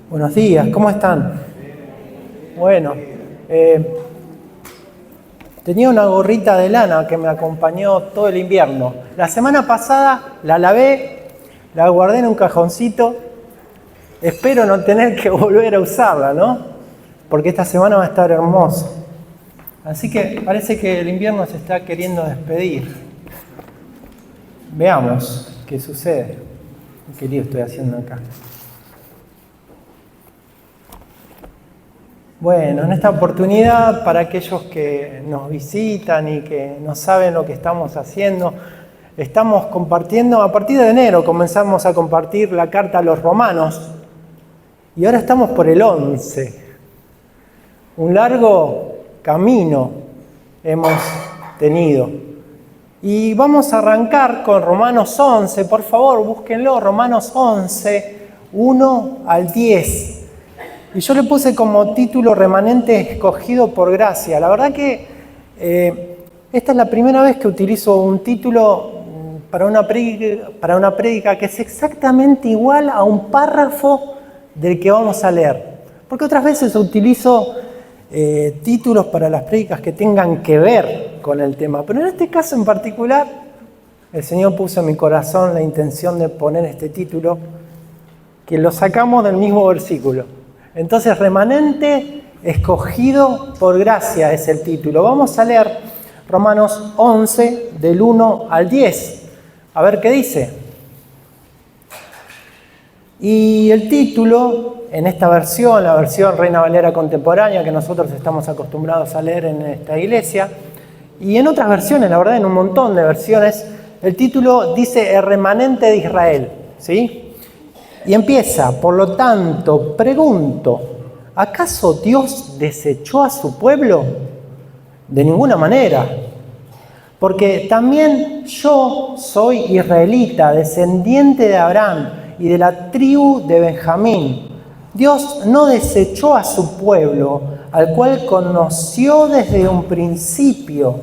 Buenos días, ¿cómo están? Bueno, tenía una gorrita de lana que me acompañó todo el invierno. La semana pasada la lavé, la guardé en un cajoncito. Espero no tener que volver a usarla, ¿no? Porque esta semana va a estar hermoso. Así que parece que el invierno se está queriendo despedir. Veamos qué sucede. ¿Qué lío estoy haciendo acá? Bueno, en esta oportunidad, para aquellos que nos visitan y que no saben lo que estamos haciendo, estamos compartiendo, a partir de enero comenzamos a compartir la carta a los romanos y ahora estamos por el 11. Un largo camino hemos tenido. Y vamos a arrancar con Romanos 11, por favor, búsquenlo, Romanos 11, 1 al 10. Y yo le puse como título Remanente escogido por gracia. La verdad que esta es la primera vez que utilizo un título para una prédica que es exactamente igual a un párrafo del que vamos a leer. Porque otras veces utilizo títulos para las prédicas que tengan que ver con el tema. Pero en este caso en particular, el Señor puso en mi corazón la intención de poner este título, que lo sacamos del mismo versículo. Entonces, remanente escogido por gracia es el título. Vamos a leer Romanos 11, del 1 al 10. A ver qué dice. Y el título, en esta versión, la versión Reina Valera contemporánea, que nosotros estamos acostumbrados a leer en esta iglesia, y en otras versiones, la verdad, en un montón de versiones, el título dice El remanente de Israel, ¿sí? Y empieza, por lo tanto, pregunto, ¿acaso Dios desechó a su pueblo? De ninguna manera. Porque también yo soy israelita, descendiente de Abraham y de la tribu de Benjamín. Dios no desechó a su pueblo, al cual conoció desde un principio.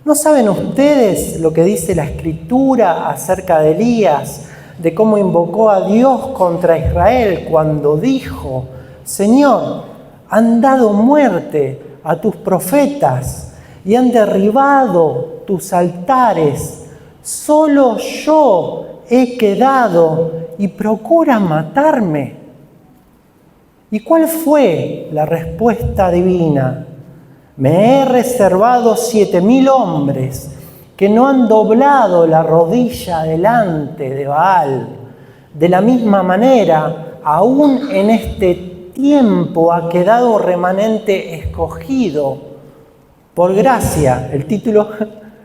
¿No saben ustedes lo que dice la Escritura acerca de Elías, de cómo invocó a Dios contra Israel cuando dijo: Señor, han dado muerte a tus profetas y han derribado tus altares? Solo yo he quedado y procuran matarme. ¿Y cuál fue la respuesta divina? Me he reservado 7,000 hombres que no han doblado la rodilla delante de Baal. De la misma manera, aún en este tiempo ha quedado remanente escogido por gracia, el título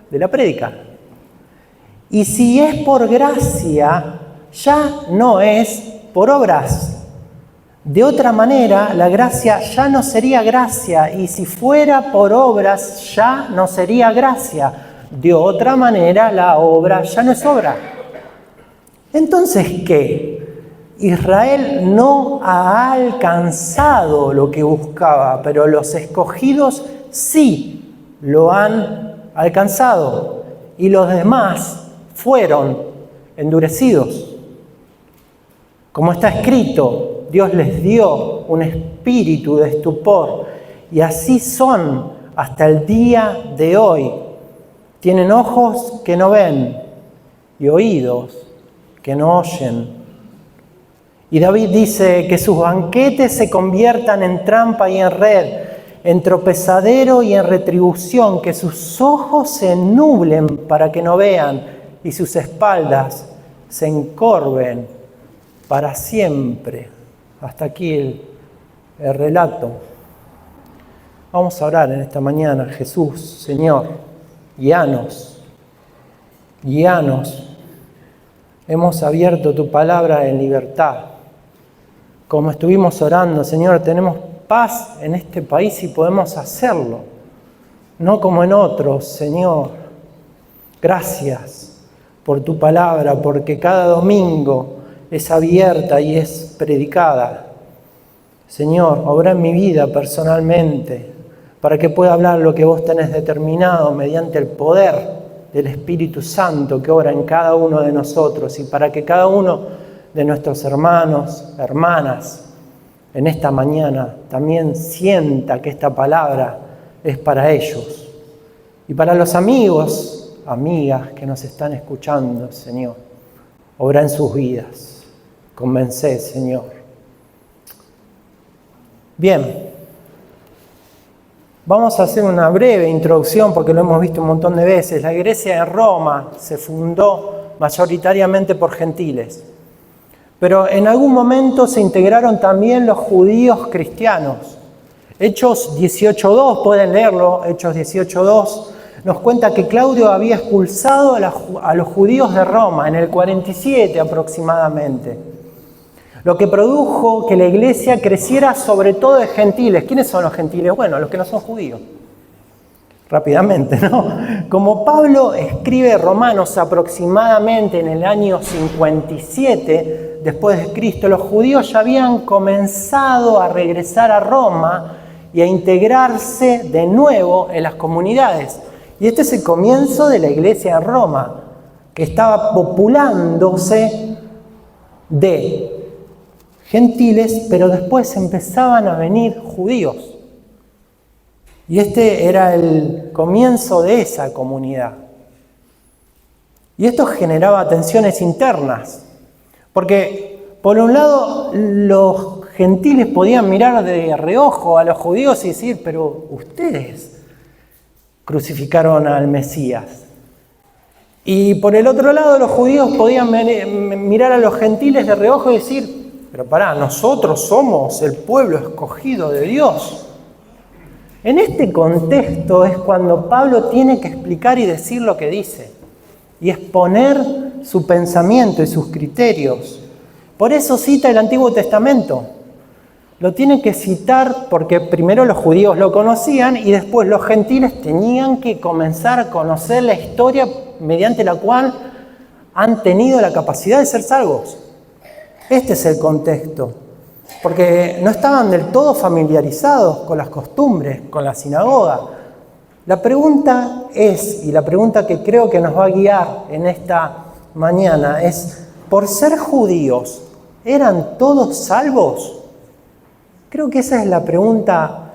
de la prédica. Y si es por gracia, ya no es por obras. De otra manera, la gracia ya no sería gracia, y si fuera por obras, ya no sería gracia. De otra manera, la obra ya no es obra. Entonces, ¿qué? Israel no ha alcanzado lo que buscaba, pero los escogidos sí lo han alcanzado, y los demás fueron endurecidos. Como está escrito, Dios les dio un espíritu de estupor, y así son hasta el día de hoy. Tienen ojos que no ven y oídos que no oyen. Y David dice que sus banquetes se conviertan en trampa y en red, en tropezadero y en retribución, que sus ojos se nublen para que no vean y sus espaldas se encorven para siempre. Hasta aquí el relato. Vamos a orar en esta mañana. Jesús, Señor, guíanos. Hemos abierto tu palabra en libertad. Como estuvimos orando, Señor, tenemos paz en este país y podemos hacerlo. No como en otros, Señor. Gracias por tu palabra, porque cada domingo es abierta y es predicada. Señor, obra en mi vida personalmente, para que pueda hablar lo que vos tenés determinado mediante el poder del Espíritu Santo que obra en cada uno de nosotros, y para que cada uno de nuestros hermanos, hermanas, en esta mañana también sienta que esta palabra es para ellos. Y para los amigos, amigas que nos están escuchando, Señor, obra en sus vidas. Convencé, Señor. Bien, vamos a hacer una breve introducción porque lo hemos visto un montón de veces. La iglesia en Roma se fundó mayoritariamente por gentiles. Pero en algún momento se integraron también los judíos cristianos. Hechos 18.2, pueden leerlo, Hechos 18.2, nos cuenta que Claudio había expulsado a los judíos de Roma en el 47 aproximadamente. Lo que produjo que la iglesia creciera sobre todo de gentiles. ¿Quiénes son los gentiles? Bueno, los que no son judíos. Rápidamente, ¿no? Como Pablo escribe Romanos aproximadamente en el año 57 después de Cristo, los judíos ya habían comenzado a regresar a Roma y a integrarse de nuevo en las comunidades. Y este es el comienzo de la iglesia en Roma, que estaba populándose de gentiles, pero después empezaban a venir judíos. Y este era el comienzo de esa comunidad. Y esto generaba tensiones internas, porque por un lado los gentiles podían mirar de reojo a los judíos y decir, pero ustedes crucificaron al Mesías. Y por el otro lado los judíos podían mirar a los gentiles de reojo y decir, pero pará, nosotros somos el pueblo escogido de Dios. En este contexto es cuando Pablo tiene que explicar y decir lo que dice y exponer su pensamiento y sus criterios. Por eso cita el Antiguo Testamento. Lo tiene que citar porque primero los judíos lo conocían y después los gentiles tenían que comenzar a conocer la historia mediante la cual han tenido la capacidad de ser salvos. Este es el contexto. Porque no estaban del todo familiarizados con las costumbres, con la sinagoga. La pregunta es, y la pregunta que creo que nos va a guiar en esta mañana es, ¿por ser judíos, eran todos salvos? Creo que esa es la pregunta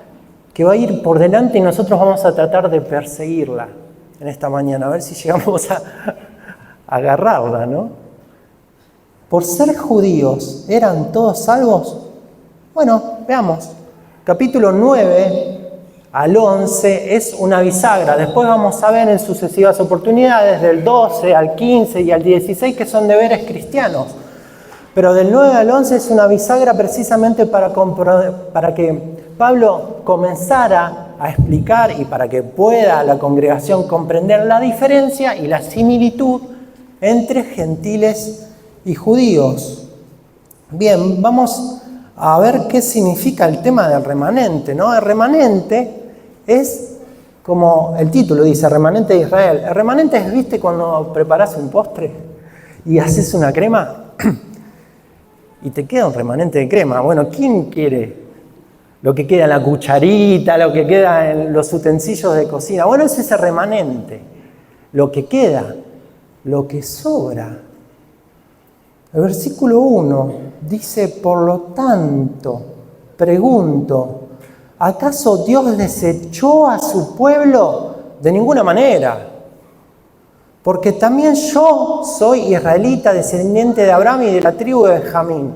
que va a ir por delante y nosotros vamos a tratar de perseguirla en esta mañana, a ver si llegamos a agarrarla, ¿no? ¿Por ser judíos, eran todos salvos? Bueno, veamos. Capítulo 9 al 11 es una bisagra. Después vamos a ver en sucesivas oportunidades, del 12 al 15 y al 16, que son deberes cristianos. Pero del 9 al 11 es una bisagra precisamente para que Pablo comenzara a explicar y para que pueda la congregación comprender la diferencia y la similitud entre gentiles y judíos. Bien, vamos a ver qué significa el tema del remanente, ¿no? El remanente es, como el título dice, remanente de Israel. El remanente es, ¿viste cuando preparás un postre y haces una crema y te queda un remanente de crema? Bueno, ¿quién quiere lo que queda en la cucharita, lo que queda en los utensilios de cocina? Bueno, es ese remanente, lo que queda, lo que sobra. El versículo 1 dice, por lo tanto, pregunto, ¿acaso Dios desechó a su pueblo? De ninguna manera. Porque también yo soy israelita, descendiente de Abraham y de la tribu de Benjamín.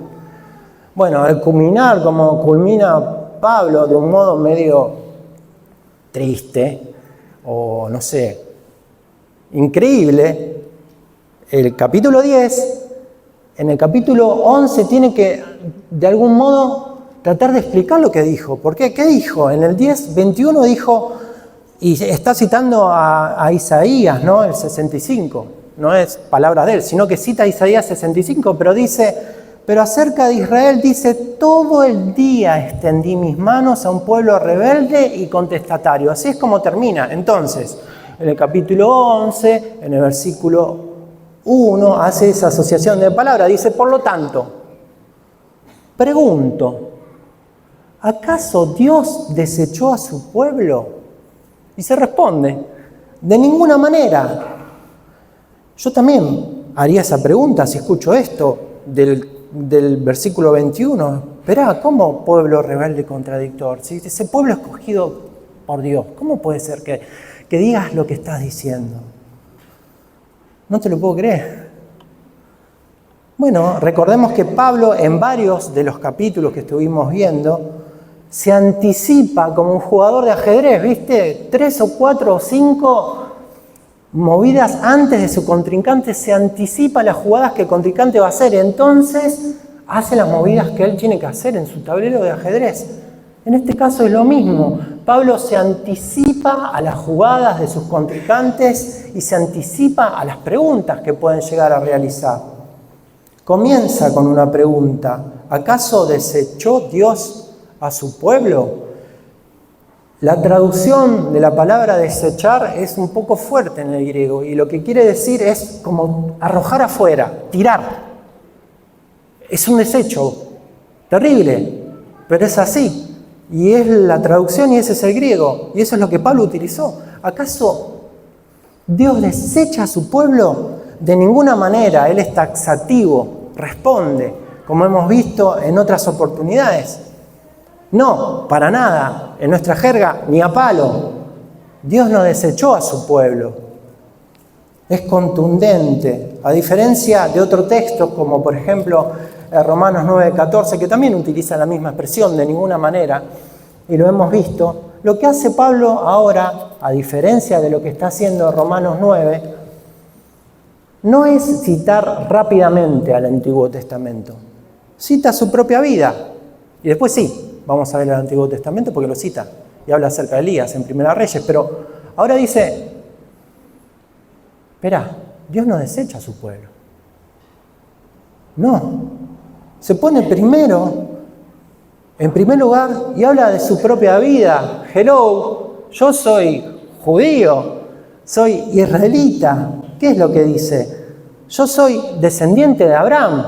Bueno, al culminar, como culmina Pablo, de un modo medio triste, o no sé, increíble, el capítulo 10... En el capítulo 11 tiene que, de algún modo, tratar de explicar lo que dijo. ¿Por qué? ¿Qué dijo? En el 10:21 dijo, y está citando a Isaías, ¿no? El 65. No es palabra de él, sino que cita a Isaías 65, pero dice, pero acerca de Israel dice, todo el día extendí mis manos a un pueblo rebelde y contestatario. Así es como termina. Entonces, en el capítulo 11, en el versículo 1 hace esa asociación de palabras, dice, por lo tanto, pregunto, ¿acaso Dios desechó a su pueblo? Y se responde, de ninguna manera. Yo también haría esa pregunta si escucho esto del versículo 21. Esperá, ¿cómo pueblo rebelde y contradictor? Si ese pueblo escogido por Dios, ¿cómo puede ser que digas lo que estás diciendo? No te lo puedo creer. Bueno, recordemos que Pablo en varios de los capítulos que estuvimos viendo se anticipa como un jugador de ajedrez, ¿viste? 3 o 4 o 5 movidas antes de su contrincante, se anticipa las jugadas que el contrincante va a hacer, entonces hace las movidas que él tiene que hacer en su tablero de ajedrez. En este caso es lo mismo. Pablo se anticipa a las jugadas de sus contrincantes y se anticipa a las preguntas que pueden llegar a realizar. Comienza con una pregunta: ¿acaso desechó Dios a su pueblo? La traducción de la palabra desechar es un poco fuerte en el griego y lo que quiere decir es como arrojar afuera, tirar. Es un desecho terrible, pero es así. Y es la traducción y ese es el griego. Y eso es lo que Pablo utilizó. ¿Acaso Dios desecha a su pueblo? De ninguna manera. Él es taxativo, responde, como hemos visto en otras oportunidades. No, para nada. En nuestra jerga, ni a palo. Dios no desechó a su pueblo. Es contundente. A diferencia de otro texto, como por ejemplo Romanos 9:14, que también utiliza la misma expresión, de ninguna manera, y lo hemos visto, lo que hace Pablo ahora, a diferencia de lo que está haciendo Romanos 9, no es citar rápidamente al Antiguo Testamento. Cita su propia vida. Y después sí, vamos a ver el Antiguo Testamento porque lo cita. Y habla acerca de Elías en Primera Reyes. Pero ahora dice, espera, Dios no desecha a su pueblo. No. Se pone en primer lugar, y habla de su propia vida. Hello, yo soy judío, soy israelita. ¿Qué es lo que dice? Yo soy descendiente de Abraham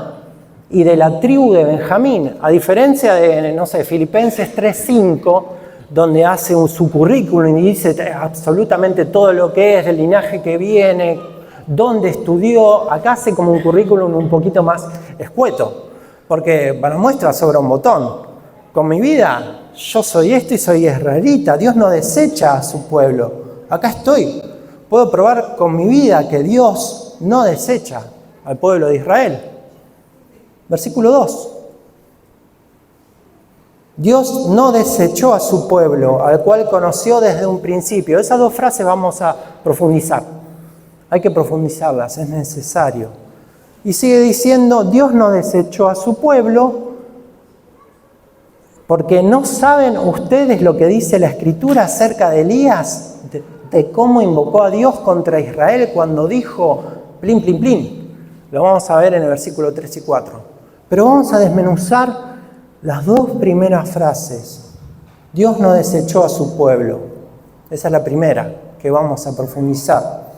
y de la tribu de Benjamín, a diferencia de, Filipenses 3:5, donde hace su currículum y dice absolutamente todo lo que es, del linaje que viene, dónde estudió. Acá hace como un currículum un poquito más escueto, porque para muestra sobra un botón. Con mi vida, yo soy esto y soy israelita. Dios no desecha a su pueblo. Acá estoy. Puedo probar con mi vida que Dios no desecha al pueblo de Israel. Versículo 2. Dios no desechó a su pueblo, al cual conoció desde un principio. Esas dos frases vamos a profundizar. Hay que profundizarlas, es necesario. Y sigue diciendo, Dios no desechó a su pueblo, porque ¿no saben ustedes lo que dice la Escritura acerca de Elías? De cómo invocó a Dios contra Israel cuando dijo, plin, plin, plin. Lo vamos a ver en el versículo 3 y 4. Pero vamos a desmenuzar las dos primeras frases. Dios no desechó a su pueblo. Esa es la primera que vamos a profundizar.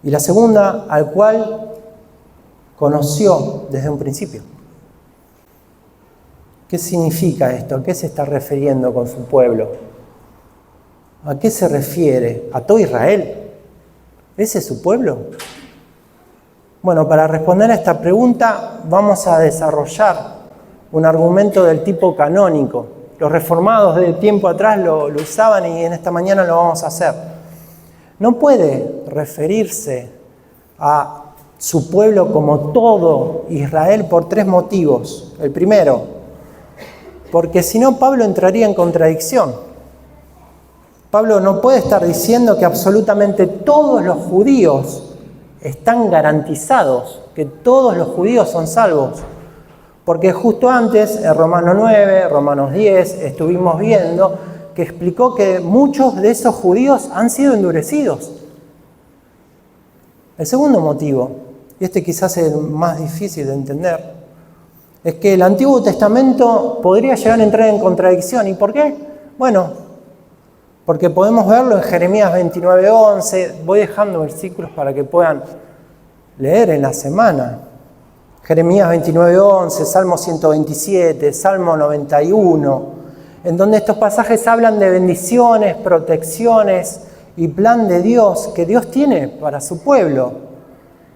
Y la segunda, al cual conoció desde un principio. ¿Qué significa esto? ¿A qué se está refiriendo con su pueblo? ¿A qué se refiere? ¿A todo Israel? ¿Ese es su pueblo? Bueno, para responder a esta pregunta vamos a desarrollar un argumento del tipo canónico. Los reformados de tiempo atrás lo usaban y en esta mañana lo vamos a hacer. No puede referirse a su pueblo como todo Israel por tres motivos. El primero, porque si no Pablo entraría en contradicción. Pablo no puede estar diciendo que absolutamente todos los judíos están garantizados, que todos los judíos son salvos. Porque justo antes, en Romanos 9, Romanos 10, estuvimos viendo que explicó que muchos de esos judíos han sido endurecidos. El segundo motivo, y este quizás es el más difícil de entender, es que el Antiguo Testamento podría llegar a entrar en contradicción. ¿Y por qué? Bueno, porque podemos verlo en Jeremías 29:11. Voy dejando versículos para que puedan leer en la semana. Jeremías 29:11, Salmo 127, Salmo 91, en donde estos pasajes hablan de bendiciones, protecciones y plan de Dios que Dios tiene para su pueblo.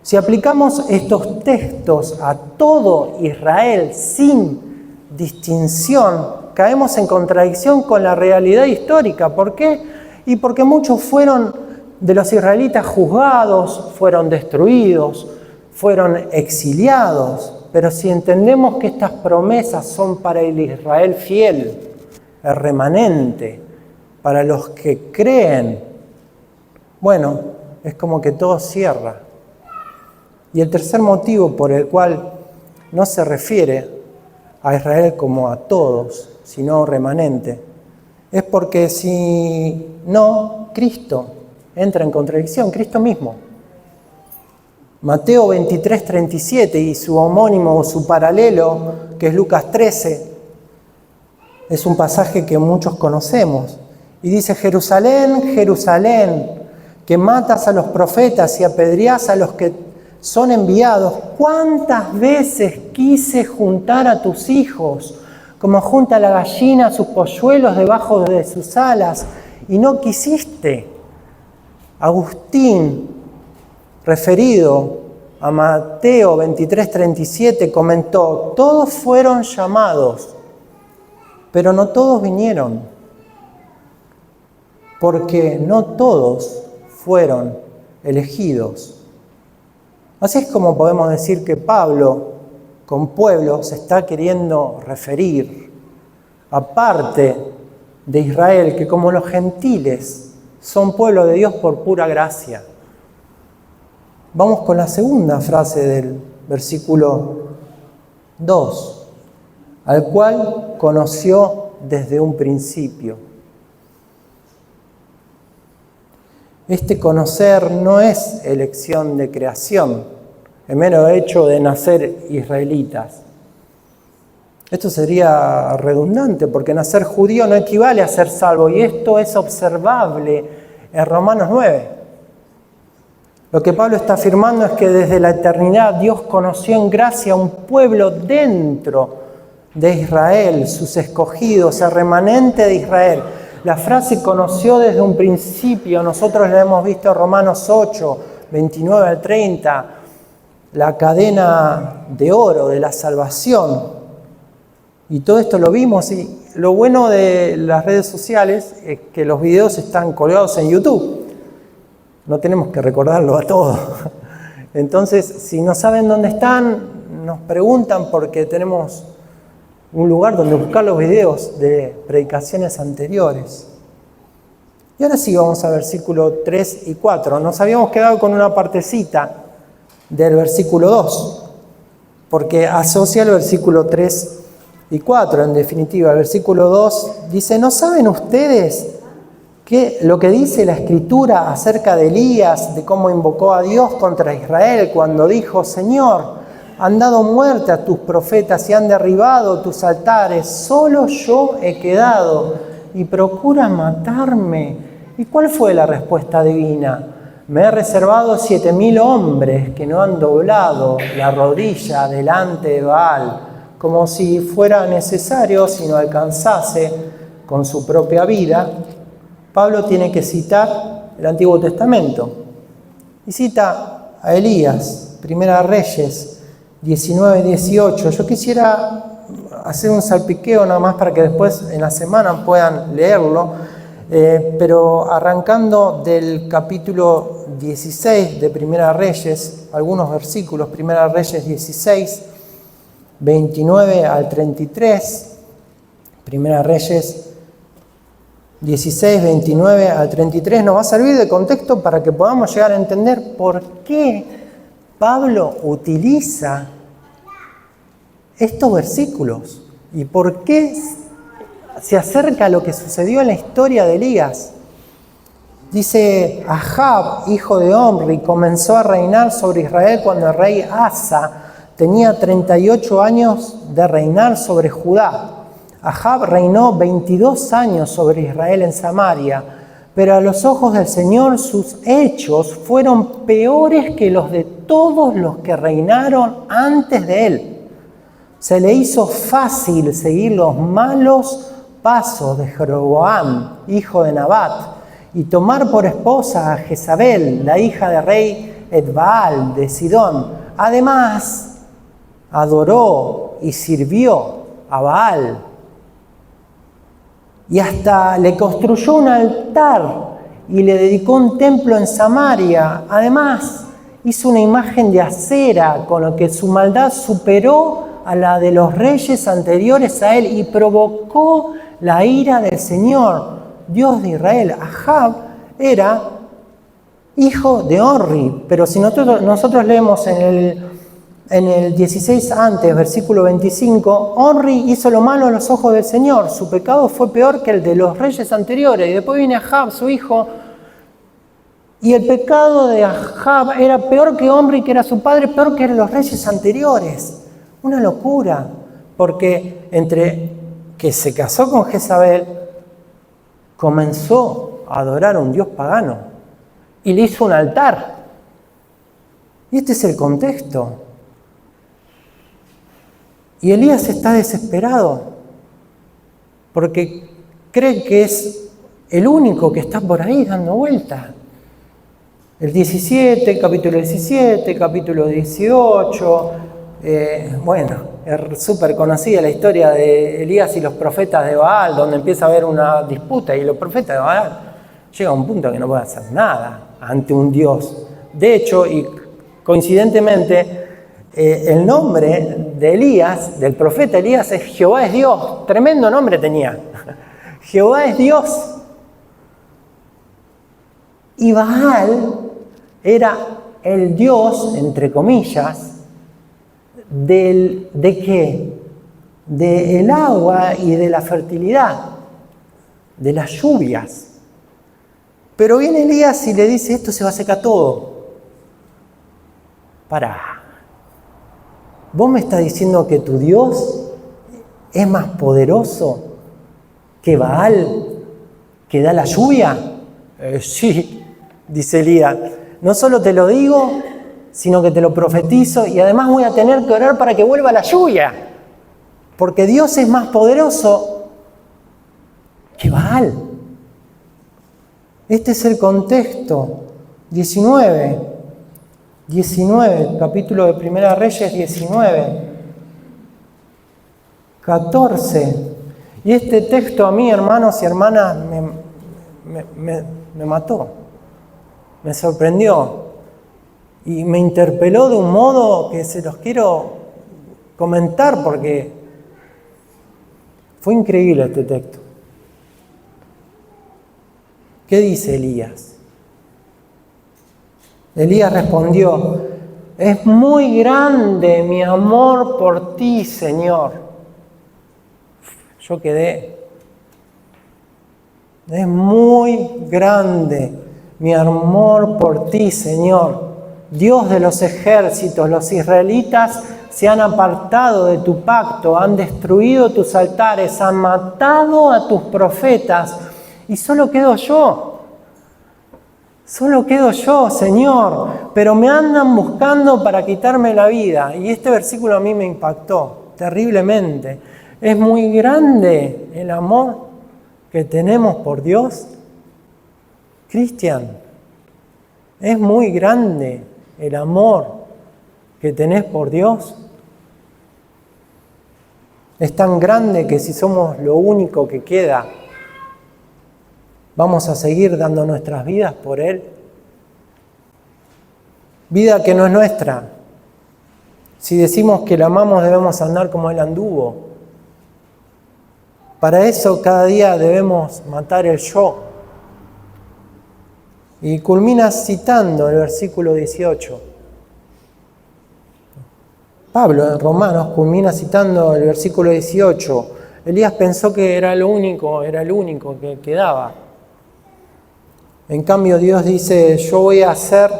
Si aplicamos estos textos a todo Israel sin distinción, caemos en contradicción con la realidad histórica. ¿Por qué? Y porque muchos fueron de los israelitas juzgados, fueron destruidos, fueron exiliados. Pero si entendemos que estas promesas son para el Israel fiel, el remanente, para los que creen, bueno, es como que todo cierra. Y el tercer motivo por el cual no se refiere a Israel como a todos, sino remanente, es porque si no, Cristo entra en contradicción, Cristo mismo. Mateo 23:37 y su homónimo o su paralelo, que es Lucas 13, es un pasaje que muchos conocemos. Y dice: Jerusalén, Jerusalén, que matas a los profetas y apedreás a los que son enviados. ¿Cuántas veces quise juntar a tus hijos, como junta la gallina a sus polluelos debajo de sus alas, y no quisiste? Agustín, referido a Mateo 23:37, comentó: todos fueron llamados, pero no todos vinieron, porque no todos fueron elegidos. Así es como podemos decir que Pablo, con pueblo, se está queriendo referir, aparte de Israel, que como los gentiles son pueblo de Dios por pura gracia. Vamos con la segunda frase del versículo 2, al cual conoció desde un principio. Este conocer no es elección de creación, el mero hecho de nacer israelitas. Esto sería redundante, porque nacer judío no equivale a ser salvo, y esto es observable en Romanos 9. Lo que Pablo está afirmando es que desde la eternidad Dios conoció en gracia a un pueblo dentro de Israel, sus escogidos, el remanente de Israel. La frase conoció desde un principio, nosotros la hemos visto en Romanos 8, 29 al 30, la cadena de oro de la salvación. Y todo esto lo vimos, y lo bueno de las redes sociales es que los videos están colgados en YouTube. No tenemos que recordarlo a todos. Entonces, si no saben dónde están, nos preguntan, porque tenemos un lugar donde buscar los videos de predicaciones anteriores. Y ahora sí vamos a versículo 3 y 4. Nos habíamos quedado con una partecita del versículo 2, porque asocia el versículo 3 y 4. En definitiva, el versículo 2 dice: ¿no saben ustedes lo que dice la Escritura acerca de Elías, de cómo invocó a Dios contra Israel cuando dijo: Señor, han dado muerte a tus profetas y han derribado tus altares, solo yo he quedado y procuran matarme? ¿Y cuál fue la respuesta divina? Me he reservado 7,000 hombres que no han doblado la rodilla delante de Baal, como si fuera necesario, si no alcanzase con su propia vida. Pablo tiene que citar el Antiguo Testamento y cita a Elías, Primera Reyes 19-18. Yo quisiera hacer un salpiqueo nada más para que después en la semana puedan leerlo, pero arrancando del capítulo 16 de Primera Reyes, algunos versículos, Primera Reyes 16, 29 al 33, Primera Reyes 16, 29 al 33, nos va a servir de contexto para que podamos llegar a entender por qué Pablo utiliza estos versículos y por qué se acerca a lo que sucedió en la historia de Elías. Dice: Ahab, hijo de Omri, comenzó a reinar sobre Israel cuando el rey Asa tenía 38 años de reinar sobre Judá. Ahab reinó 22 años sobre Israel en Samaria, pero a los ojos del Señor sus hechos fueron peores que los de todos los que reinaron antes de él. Se le hizo fácil seguir los malos pasos de Jeroboam, hijo de Nabat, y tomar por esposa a Jezabel, la hija del rey Etbaal de Sidón. Además, adoró y sirvió a Baal. Y hasta le construyó un altar y le dedicó un templo en Samaria. Además, hizo una imagen de acera, con lo que su maldad superó a la de los reyes anteriores a él y provocó la ira del Señor, Dios de Israel. Ahab era hijo de Onri, pero si nosotros leemos en el 16 antes, versículo 25, Onri hizo lo malo a los ojos del Señor, su pecado fue peor que el de los reyes anteriores. Y después viene Ahab, su hijo, y el pecado de Ahab era peor que Omri, que era su padre, peor que los reyes anteriores. Una locura, porque entre que se casó con Jezabel, comenzó a adorar a un dios pagano y le hizo un altar. Y este es el contexto. Y Elías está desesperado, porque cree que es el único que está por ahí dando vueltas. El 17, capítulo 17, capítulo 18, bueno, es súper conocida la historia de Elías y los profetas de Baal, donde empieza a haber una disputa y los profetas de Baal llegan a un punto que no pueden hacer nada ante un Dios. De hecho, y coincidentemente, el nombre de Elías, del profeta Elías, es Jehová es Dios. Tremendo nombre tenía. Jehová es Dios. Y Baal era el Dios, entre comillas, ¿de qué? Del agua y de la fertilidad, de las lluvias. Pero viene Elías y le dice, esto se va a secar todo. Pará. ¿Vos me estás diciendo que tu Dios es más poderoso que Baal, que da la lluvia? Sí, dice Elías. No solo te lo digo, sino que te lo profetizo y además voy a tener que orar para que vuelva la lluvia. Porque Dios es más poderoso que Baal. Este es el contexto. 19, capítulo de Primera Reyes 19, 14. Y este texto a mí, hermanos y hermanas, me mató. Me sorprendió y me interpeló de un modo que se los quiero comentar porque fue increíble este texto. ¿Qué dice Elías? Elías respondió, es muy grande mi amor por ti, Señor. Yo quedé. Es muy grande mi amor por ti, Señor. Dios de los ejércitos, los israelitas se han apartado de tu pacto, han destruido tus altares, han matado a tus profetas y solo quedo yo. Solo quedo yo, Señor, pero me andan buscando para quitarme la vida. Y este versículo a mí me impactó terriblemente. Es muy grande el amor que tenemos por Dios. Cristian, es muy grande el amor que tenés por Dios. Es tan grande que si somos lo único que queda, vamos a seguir dando nuestras vidas por Él. Vida que no es nuestra. Si decimos que la amamos, debemos andar como Él anduvo. Para eso cada día debemos matar el yo. Y culmina citando el versículo 18. Pablo en Romanos culmina citando el versículo 18. Elías pensó que era el único que quedaba. En cambio Dios dice, yo voy a hacer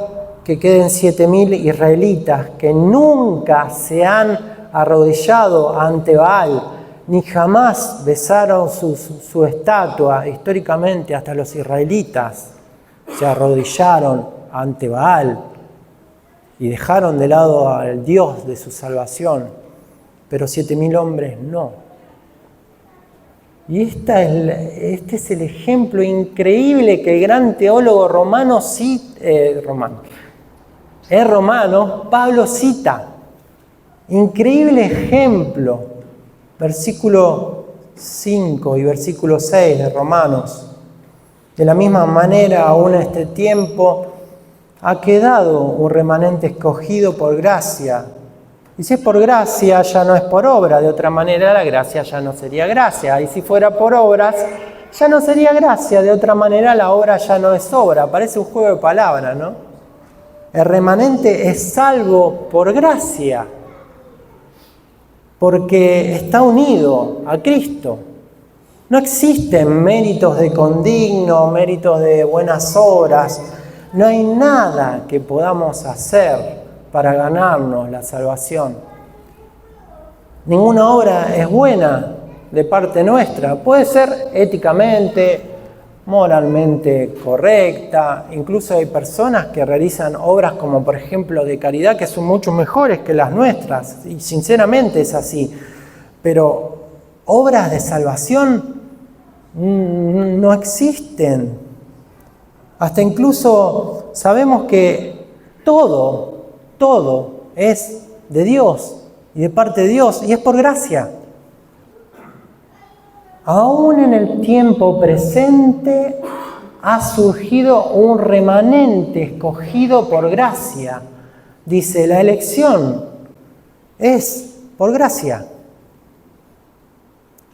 que queden 7.000 israelitas que nunca se han arrodillado ante Baal, ni jamás besaron su estatua. Históricamente hasta los israelitas se arrodillaron ante Baal y dejaron de lado al Dios de su salvación, pero 7.000 hombres no. Y este es el ejemplo increíble que el gran teólogo romano, Pablo cita. Increíble ejemplo Versículo 5 y versículo 6 de Romanos. De la misma manera, aún en este tiempo, ha quedado un remanente escogido por gracia. Y si es por gracia, ya no es por obra. De otra manera, la gracia ya no sería gracia. Y si fuera por obras, ya no sería gracia. De otra manera, la obra ya no es obra. Parece un juego de palabras, ¿no? El remanente es salvo por gracia, porque está unido a Cristo. No existen méritos de condigno, méritos de buenas obras. No hay nada que podamos hacer para ganarnos la salvación. Ninguna obra es buena de parte nuestra. Puede ser éticamente, moralmente correcta. Incluso hay personas que realizan obras como por ejemplo de caridad que son mucho mejores que las nuestras. Y sinceramente es así. Pero obras de salvación no existen. Hasta incluso sabemos que todo es de Dios y de parte de Dios y es por gracia. Aún en el tiempo presente ha surgido un remanente escogido por gracia. Dice, la elección es por gracia.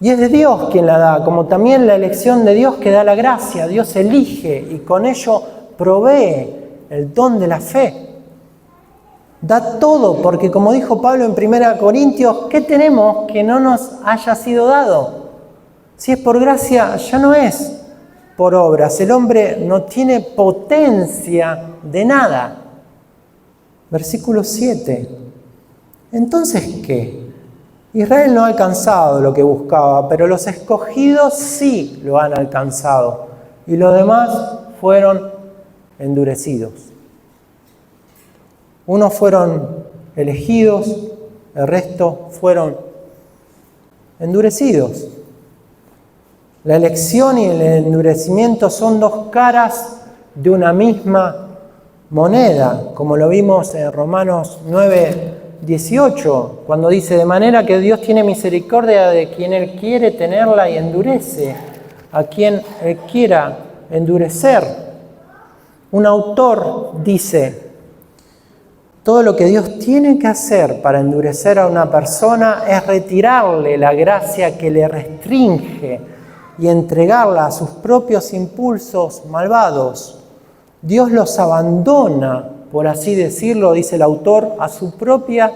Y es de Dios quien la da, como también la elección de Dios que da la gracia. Dios elige y con ello provee el don de la fe. Da todo, porque como dijo Pablo en 1 Corintios, ¿qué tenemos que no nos haya sido dado? Si es por gracia, ya no es por obras. El hombre no tiene potencia de nada. Versículo 7. Entonces, ¿qué? Israel no ha alcanzado lo que buscaba, pero los escogidos sí lo han alcanzado. Y los demás fueron endurecidos. Unos fueron elegidos, el resto fueron endurecidos. La elección y el endurecimiento son dos caras de una misma moneda, como lo vimos en Romanos 9:18, cuando dice, de manera que Dios tiene misericordia de quien Él quiere tenerla y endurece a quien Él quiera endurecer. Un autor dice, todo lo que Dios tiene que hacer para endurecer a una persona es retirarle la gracia que le restringe y entregarla a sus propios impulsos malvados. Dios los abandona, por así decirlo, dice el autor, a su propia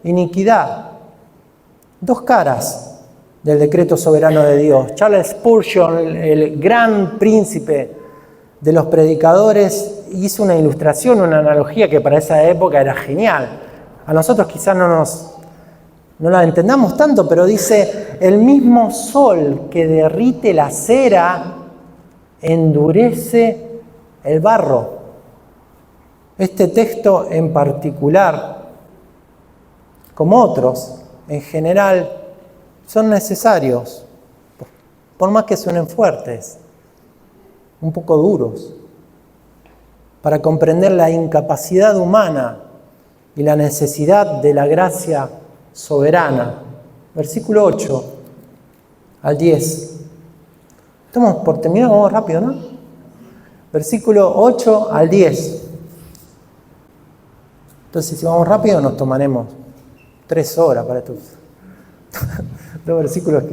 iniquidad. Dos caras del decreto soberano de Dios. Charles Spurgeon, el gran príncipe de los predicadores, hizo una ilustración, una analogía que para esa época era genial. A nosotros quizás no la entendamos tanto, pero dice, el mismo sol que derrite la cera endurece el barro. Este texto en particular, como otros, en general, son necesarios, por más que suenen fuertes, un poco duros, para comprender la incapacidad humana y la necesidad de la gracia soberana. Versículo 8 al 10. Estamos por terminar, vamos rápido, ¿no? Versículo 8 al 10. Entonces, si vamos rápido, nos tomaremos 3 horas para estos dos versículos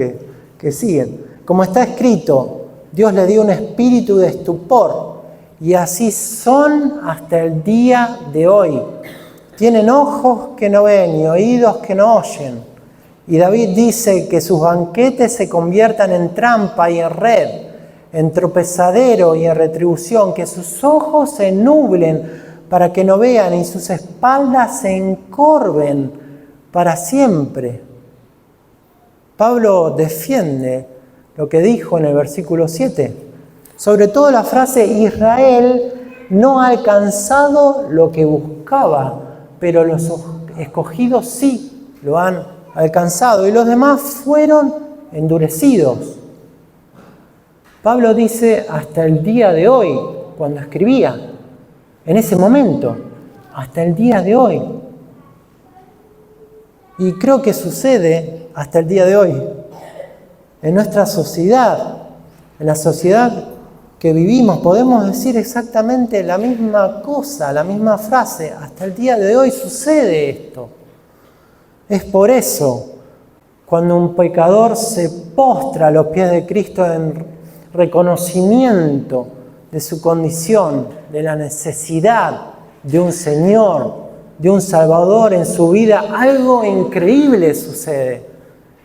que siguen. Como está escrito, Dios le dio un espíritu de estupor, y así son hasta el día de hoy. Tienen ojos que no ven y oídos que no oyen. Y David dice que sus banquetes se conviertan en trampa y en red, en tropezadero y en retribución, que sus ojos se nublen para que no vean y sus espaldas se encorven para siempre. Pablo defiende lo que dijo en el versículo 7. Sobre todo la frase, Israel no ha alcanzado lo que buscaba, pero los escogidos sí lo han alcanzado y los demás fueron endurecidos. Pablo dice hasta el día de hoy, cuando escribía, en ese momento, hasta el día de hoy. Y creo que sucede hasta el día de hoy. En nuestra sociedad, en la sociedad que vivimos, podemos decir exactamente la misma cosa, la misma frase. Hasta el día de hoy sucede esto. Es por eso, cuando un pecador se postra a los pies de Cristo en reconocimiento de su condición, de la necesidad de un Señor, de un Salvador en su vida, algo increíble sucede.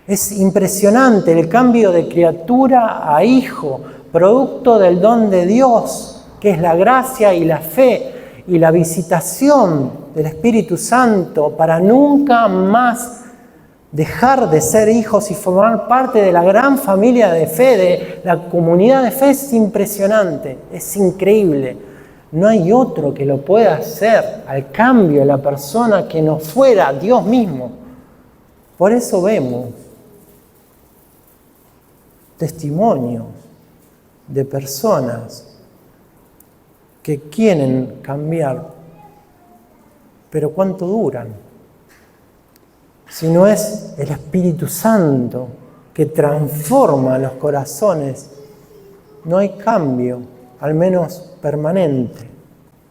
Es impresionante el cambio de criatura a hijo, producto del don de Dios, que es la gracia y la fe y la visitación del Espíritu Santo para nunca más dejar de ser hijos y formar parte de la gran familia de fe, de la comunidad de fe. Es impresionante, es increíble. No hay otro que lo pueda hacer al cambio de la persona que no fuera Dios mismo. Por eso vemos testimonios de personas que quieren cambiar, pero ¿cuánto duran? Si no es el Espíritu Santo que transforma los corazones, no hay cambio, al menos permanente,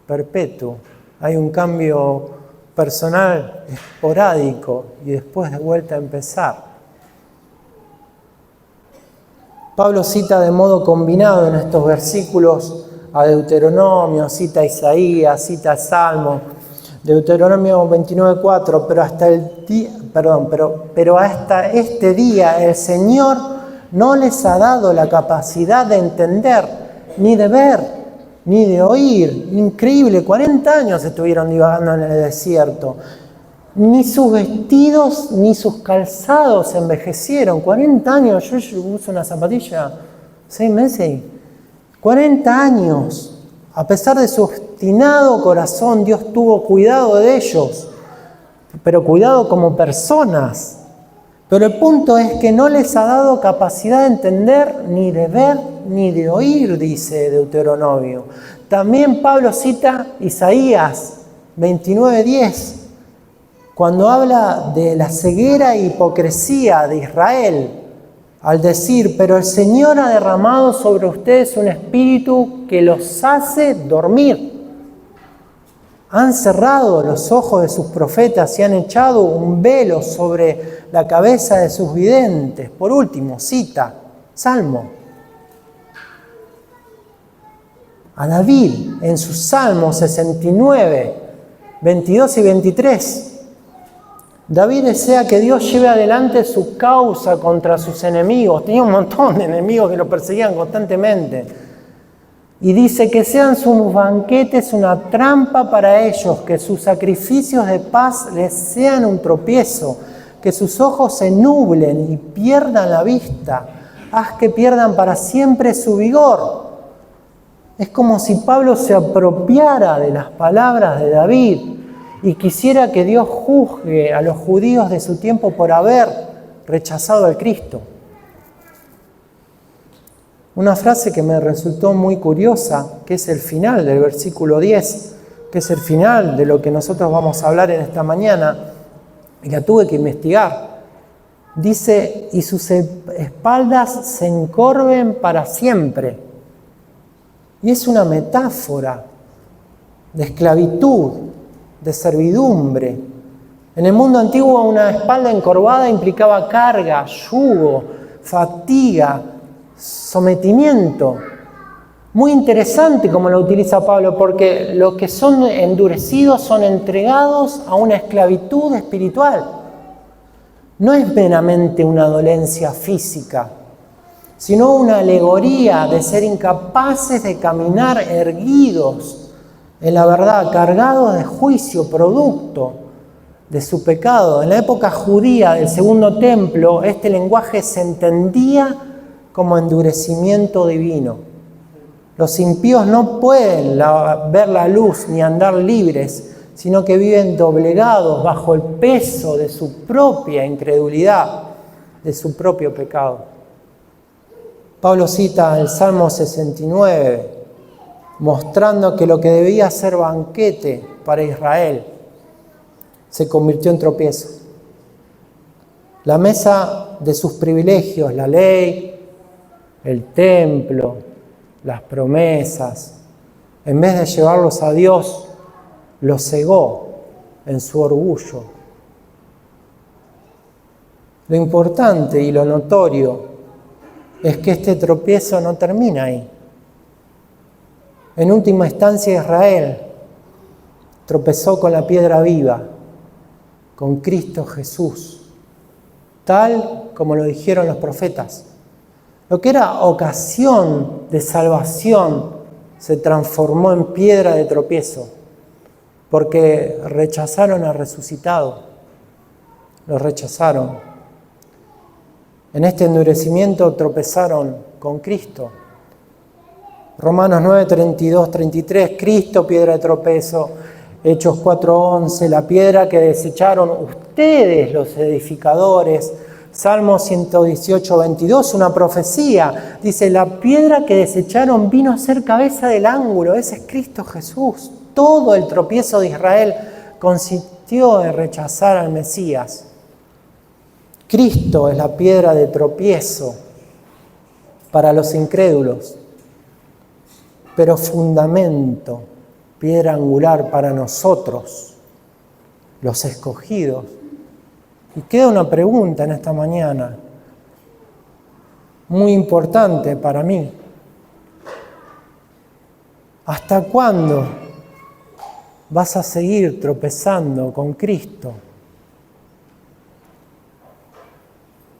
perpetuo. Hay un cambio personal, esporádico, y después de vuelta a empezar. Pablo cita de modo combinado en estos versículos a Deuteronomio, cita a Isaías, cita a Salmo, Deuteronomio 29:4, pero hasta este día el Señor no les ha dado la capacidad de entender, ni de ver, ni de oír. Increíble, 40 años estuvieron divagando en el desierto. Ni sus vestidos ni sus calzados envejecieron. 40 años, yo uso una zapatilla 6 meses. 40 años. A pesar de su obstinado corazón, Dios tuvo cuidado de ellos, pero cuidado como personas. Pero el punto es que no les ha dado capacidad de entender, ni de ver, ni de oír, dice Deuteronomio. También Pablo cita Isaías 29:10, cuando habla de la ceguera e hipocresía de Israel, al decir: pero el Señor ha derramado sobre ustedes un espíritu que los hace dormir. Han cerrado los ojos de sus profetas y han echado un velo sobre la cabeza de sus videntes. Por último, cita Salmo. A David en su Salmo 69, 22 y 23. David desea que Dios lleve adelante su causa contra sus enemigos. Tenía un montón de enemigos que lo perseguían constantemente. Y dice que sean sus banquetes una trampa para ellos, que sus sacrificios de paz les sean un tropiezo, que sus ojos se nublen y pierdan la vista, haz que pierdan para siempre su vigor. Es como si Pablo se apropiara de las palabras de David y quisiera que Dios juzgue a los judíos de su tiempo por haber rechazado al Cristo. Una frase que me resultó muy curiosa, que es el final del versículo 10, que es el final de lo que nosotros vamos a hablar en esta mañana, y la tuve que investigar. Dice: y sus espaldas se encorven para siempre. Y es una metáfora de esclavitud, de servidumbre. En el mundo antiguo, una espalda encorvada implicaba carga, yugo, fatiga, sometimiento. Muy interesante como lo utiliza Pablo, porque los que son endurecidos son entregados a una esclavitud espiritual. No es meramente una dolencia física, sino una alegoría de ser incapaces de caminar erguidos en la verdad, cargados de juicio, producto de su pecado. En la época judía del Segundo Templo, este lenguaje se entendía como endurecimiento divino. Los impíos no pueden ver la luz ni andar libres, sino que viven doblegados bajo el peso de su propia incredulidad, de su propio pecado. Pablo cita el Salmo 69, mostrando que lo que debía ser banquete para Israel se convirtió en tropiezo. La mesa de sus privilegios, la ley, el templo, las promesas, en vez de llevarlos a Dios, los cegó en su orgullo. Lo importante y lo notorio es que este tropiezo no termina ahí. En última instancia, Israel tropezó con la piedra viva, con Cristo Jesús, tal como lo dijeron los profetas. Lo que era ocasión de salvación se transformó en piedra de tropiezo, porque rechazaron al resucitado, lo rechazaron. En este endurecimiento tropezaron con Cristo. Romanos 9, 32, 33, Cristo, piedra de tropezo. Hechos 4, 11, la piedra que desecharon ustedes, los edificadores. Salmo 118, 22, una profecía. Dice, la piedra que desecharon vino a ser cabeza del ángulo. Ese es Cristo Jesús. Todo el tropiezo de Israel consistió en rechazar al Mesías. Cristo es la piedra de tropiezo para los incrédulos, pero fundamento, piedra angular para nosotros, los escogidos. Y queda una pregunta en esta mañana, muy importante para mí. ¿Hasta cuándo vas a seguir tropezando con Cristo?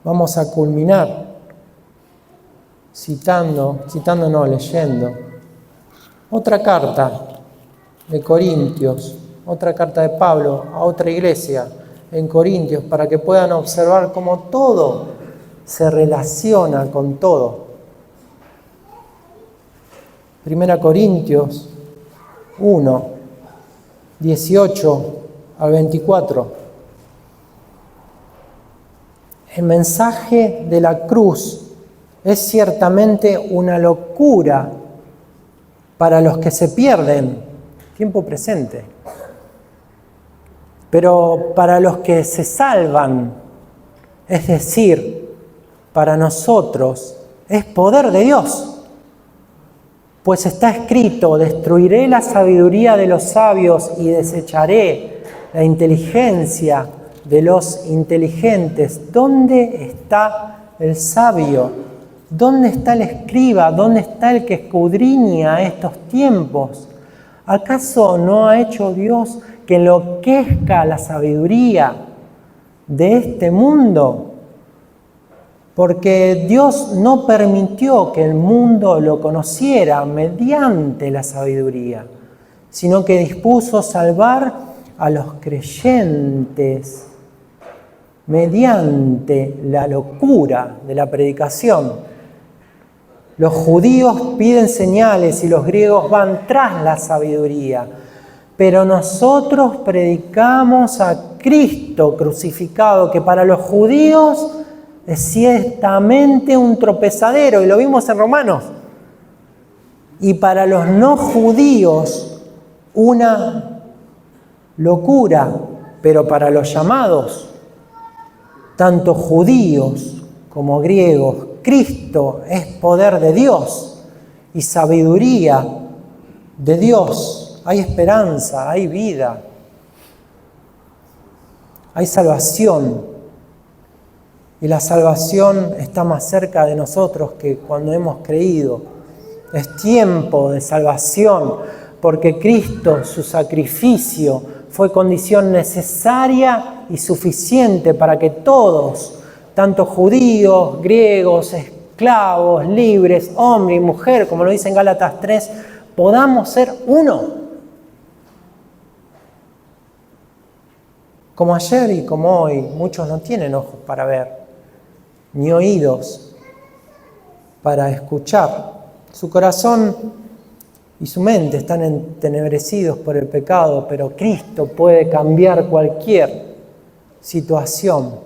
Vamos a culminar leyendo otra carta de Corintios, otra carta de Pablo a otra iglesia en Corintios, para que puedan observar cómo todo se relaciona con todo. 1 Corintios 1, 18 al 24. El mensaje de la cruz es ciertamente una locura para los que se pierden, tiempo presente. Pero para los que se salvan, es decir, para nosotros, es poder de Dios. Pues está escrito, destruiré la sabiduría de los sabios y desecharé la inteligencia de los inteligentes. ¿Dónde está el sabio? ¿Dónde está el escriba? ¿Dónde está el que escudriña estos tiempos? ¿Acaso no ha hecho Dios que enloquezca la sabiduría de este mundo? Porque Dios no permitió que el mundo lo conociera mediante la sabiduría, sino que dispuso salvar a los creyentes mediante la locura de la predicación. Los judíos piden señales y los griegos van tras la sabiduría. Pero nosotros predicamos a Cristo crucificado, que para los judíos es ciertamente un tropezadero, y lo vimos en Romanos. Y para los no judíos una locura, pero para los llamados, tanto judíos como griegos, Cristo es poder de Dios y sabiduría de Dios. Hay esperanza, hay vida, hay salvación. Y la salvación está más cerca de nosotros que cuando hemos creído. Es tiempo de salvación, porque Cristo, su sacrificio, fue condición necesaria y suficiente para que todos, tanto judíos, griegos, esclavos, libres, hombre y mujer, como lo dice en Gálatas 3, podamos ser uno. Como ayer y como hoy, muchos no tienen ojos para ver, ni oídos para escuchar. Su corazón y su mente están entenebrecidos por el pecado, pero Cristo puede cambiar cualquier situación.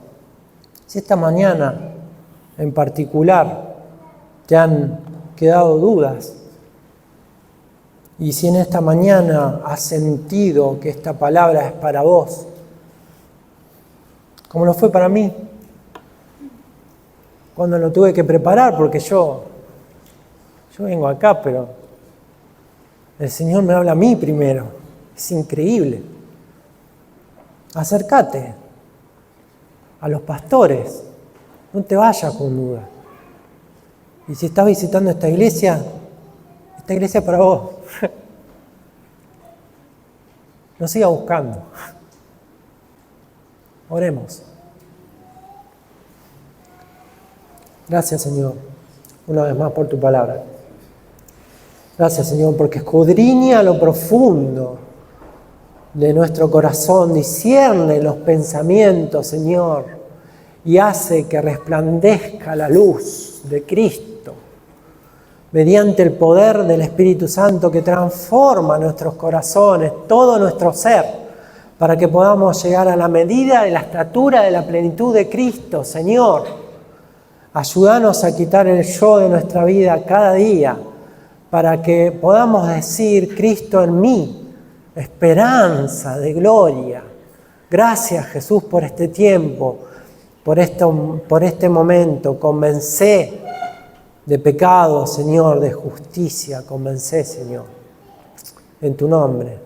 Si esta mañana en particular te han quedado dudas, y si en esta mañana has sentido que esta palabra es para vos, como lo fue para mí, cuando lo tuve que preparar, porque yo vengo acá, pero el Señor me habla a mí primero. Es increíble. Acércate a los pastores, no te vayas con duda. Y si estás visitando esta iglesia es para vos. No sigas buscando. Oremos. Gracias, Señor, una vez más por tu palabra. Gracias, Señor, porque escudriña lo profundo de nuestro corazón, discierne los pensamientos, Señor, y hace que resplandezca la luz de Cristo mediante el poder del Espíritu Santo que transforma nuestros corazones, todo nuestro ser, para que podamos llegar a la medida de la estatura de la plenitud de Cristo, Señor. Ayúdanos a quitar el yo de nuestra vida cada día, para que podamos decir: Cristo en mí, esperanza de gloria. Gracias, Jesús, por este tiempo, por este momento. Convencé de pecado, Señor, de justicia. Convencé, Señor, en tu nombre.